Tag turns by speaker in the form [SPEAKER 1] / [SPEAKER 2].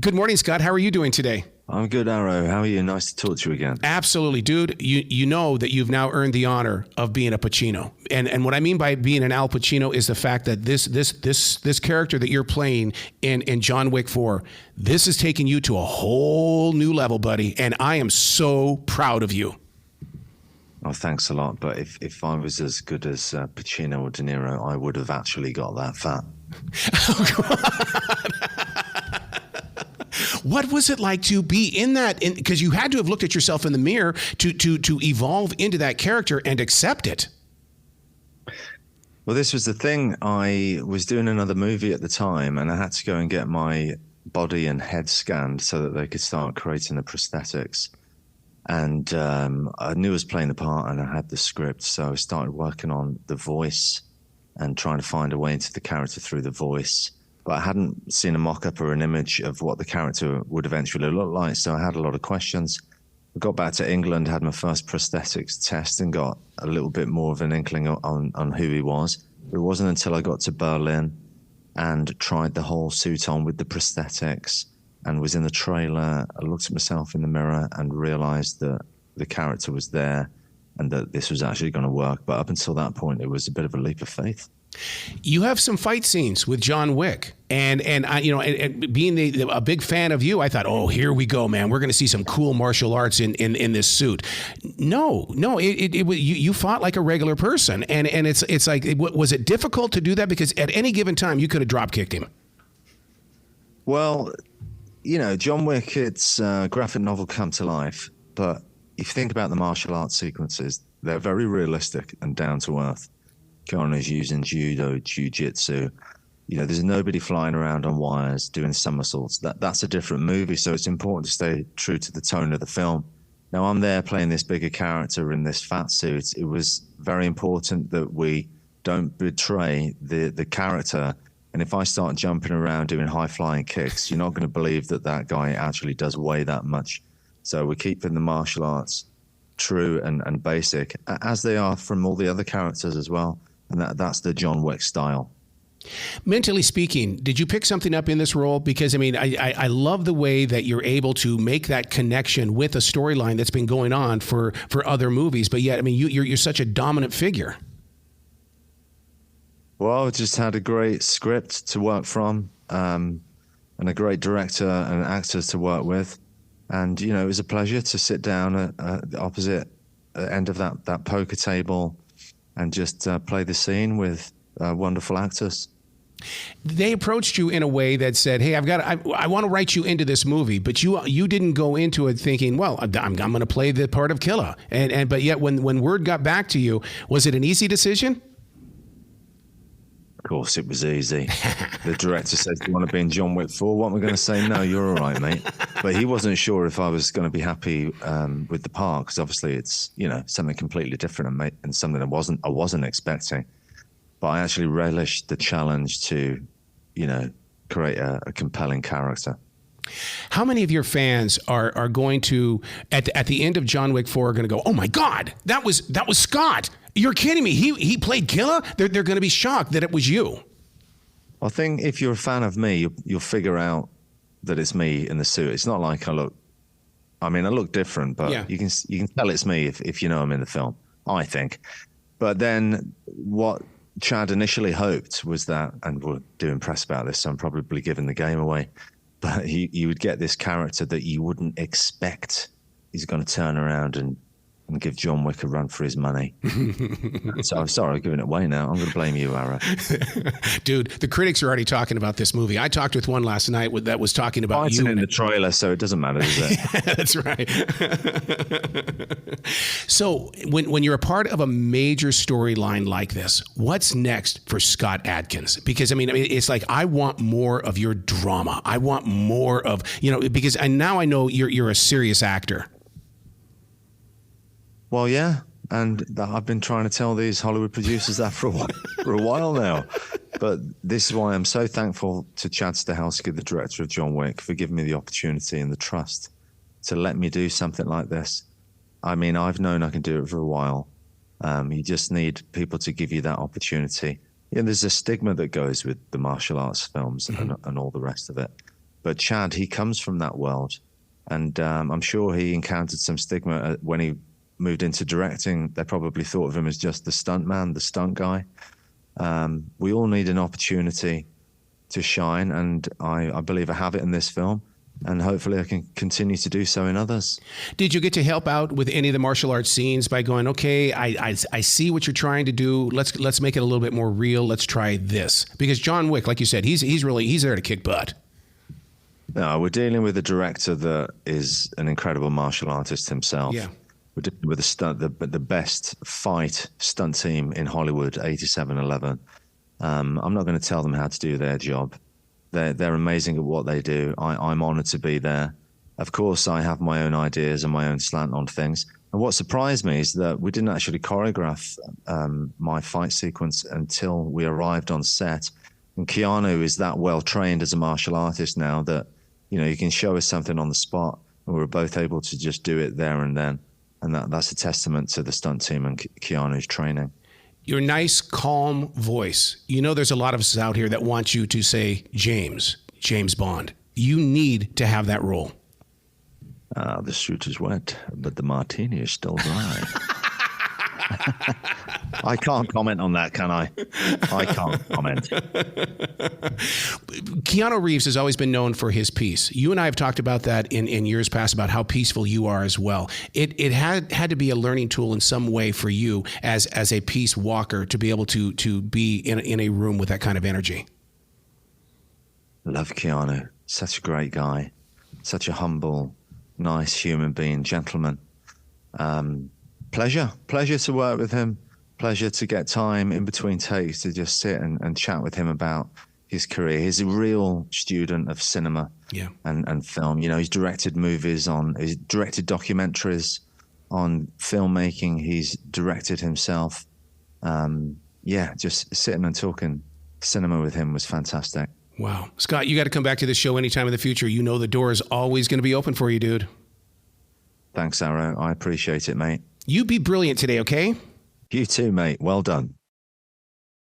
[SPEAKER 1] Good morning, Scott. How are you doing today?
[SPEAKER 2] I'm good, Arrow. How are you? Nice to talk to you again.
[SPEAKER 1] Absolutely, dude. You know that you've now earned the honor of being a Pacino, and what I mean by being an Al Pacino is the fact that this character that you're playing in John Wick 4, this is taking you to a whole new level, buddy. And I am so proud of you.
[SPEAKER 2] Oh, thanks a lot. But if I was as good as Pacino or De Niro, I would have actually got that fat.
[SPEAKER 1] What was it like to be in that? Because you had to have looked at yourself in the mirror to evolve into that character and accept it.
[SPEAKER 2] Well, this was the thing. I was doing another movie at the time, and I had to go and get my body and head scanned so that they could start creating the prosthetics. And I knew I was playing the part, and I had the script, so I started working on the voice and trying to find a way into the character through the voice. But I hadn't seen a mock-up or an image of what the character would eventually look like, so I had a lot of questions. I got back to England, had my first prosthetics test, and got a little bit more of an inkling on who he was. It wasn't until I got to Berlin and tried the whole suit on with the prosthetics and was in the trailer. I looked at myself in the mirror and realized that the character was there and that this was actually going to work. But up until that point, it was a bit of a leap of faith.
[SPEAKER 1] You have some fight scenes with John Wick, and I, and being a big fan of you, I thought, oh, here we go, man. We're going to see some cool martial arts in this suit. No, you fought like a regular person, and it's like, was it difficult to do that? Because at any given time, you could have drop kicked him.
[SPEAKER 2] Well, John Wick, it's a graphic novel come to life, but if you think about the martial arts sequences, they're very realistic and down to earth. Keanu's using judo, jiu-jitsu. There's nobody flying around on wires doing somersaults. That's a different movie, so it's important to stay true to the tone of the film. Now, I'm there playing this bigger character in this fat suit. It was very important that we don't betray the character. And if I start jumping around doing high-flying kicks, you're not going to believe that guy actually does weigh that much. So we're keeping the martial arts true and basic, as they are from all the other characters as well. And that's the John Wick style.
[SPEAKER 1] Mentally speaking, did you pick something up in this role? Because, I love the way that you're able to make that connection with a storyline that's been going on for other movies. But yet, you're such a dominant figure.
[SPEAKER 2] Well, I just had a great script to work from and a great director and actors to work with. And, it was a pleasure to sit down at the opposite end of that poker table and just play the scene with wonderful actors.
[SPEAKER 1] They approached you in a way that said, hey, I want to write you into this movie, but you didn't go into it thinking, well, I'm going to play the part of Killer. But yet when word got back to you, was it an easy decision?
[SPEAKER 2] Of course, it was easy. The director said, do you want to be in John Wick 4? What am I going to say? No, you're all right, mate. But he wasn't sure if I was going to be happy with the part, because obviously it's, something completely different and something I wasn't expecting. But I actually relished the challenge to, create a compelling character.
[SPEAKER 1] How many of your fans are going to, at the end of John Wick 4, are going to go, oh my God, that was Scott. You're kidding me. He played Killer? They're going to be shocked that it was you.
[SPEAKER 2] I think if you're a fan of me, you'll figure out that it's me in the suit. It's not like I look different, but yeah. you can tell it's me if you know I'm in the film, I think. But then what Chad initially hoped was that, and we're doing press about this, so I'm probably giving the game away, but you would get this character that you wouldn't expect he's going to turn around and give John Wick a run for his money. So I'm sorry, I'm giving it away now. I'm going to blame you, Ara.
[SPEAKER 1] Dude, the critics are already talking about this movie. I talked with one last night that was talking about you.
[SPEAKER 2] It's in the trailer, so it doesn't matter, does it?
[SPEAKER 1] Yeah, that's right. So when you're a part of a major storyline like this, what's next for Scott Adkins? Because, it's like, I want more of your drama. I want more of, because now I know you're a serious actor.
[SPEAKER 2] Well, yeah, and I've been trying to tell these Hollywood producers that for a while now. But this is why I'm so thankful to Chad Stahelski, the director of John Wick, for giving me the opportunity and the trust to let me do something like this. I've known I can do it for a while. You just need people to give you that opportunity. There's a stigma that goes with the martial arts films and all the rest of it. But Chad, he comes from that world, and I'm sure he encountered some stigma when he moved into directing. They probably thought of him as just the stunt man, the stunt guy. We all need an opportunity to shine, and I believe I have it in this film. And hopefully I can continue to do so in others.
[SPEAKER 1] Did you get to help out with any of the martial arts scenes by going, okay, I see what you're trying to do. Let's make it a little bit more real. Let's try this. Because John Wick, like you said, he's there to kick butt.
[SPEAKER 2] No, we're dealing with a director that is an incredible martial artist himself.
[SPEAKER 1] Yeah.
[SPEAKER 2] We're dealing with the best fight stunt team in Hollywood, 8711. I'm not going to tell them how to do their job. They're amazing at what they do. I'm honored to be there. Of course, I have my own ideas and my own slant on things. And what surprised me is that we didn't actually choreograph my fight sequence until we arrived on set. And Keanu is that well trained as a martial artist now that, you know, you can show us something on the spot, and we were both able to just do it there and then. And that's a testament to the stunt team and Keanu's training.
[SPEAKER 1] Your nice, calm voice. You know, there's a lot of us out here that want you to say James Bond. You need to have that role.
[SPEAKER 2] The suit is wet, but the martini is still dry. I can't comment on that, can I? I can't comment.
[SPEAKER 1] Keanu Reeves has always been known for his peace. You and I have talked about that in years past, about how peaceful you are as well. It had to be a learning tool in some way for you as a peace walker to be able to be in a room with that kind of energy.
[SPEAKER 2] Love Keanu. Such a great guy. Such a humble, nice human being, gentleman. Pleasure to work with him. Pleasure to get time in between takes to just sit and chat with him about his career. He's a real student of cinema and film. You know, he's directed he's directed documentaries on filmmaking. He's directed himself. Just sitting and talking cinema with him was fantastic.
[SPEAKER 1] Wow. Scott, you got to come back to the show anytime in the future. You know the door is always going to be open for you, dude.
[SPEAKER 2] Thanks, Arrow. I appreciate it, mate.
[SPEAKER 1] You be brilliant today, okay?
[SPEAKER 2] You too, mate. Well done.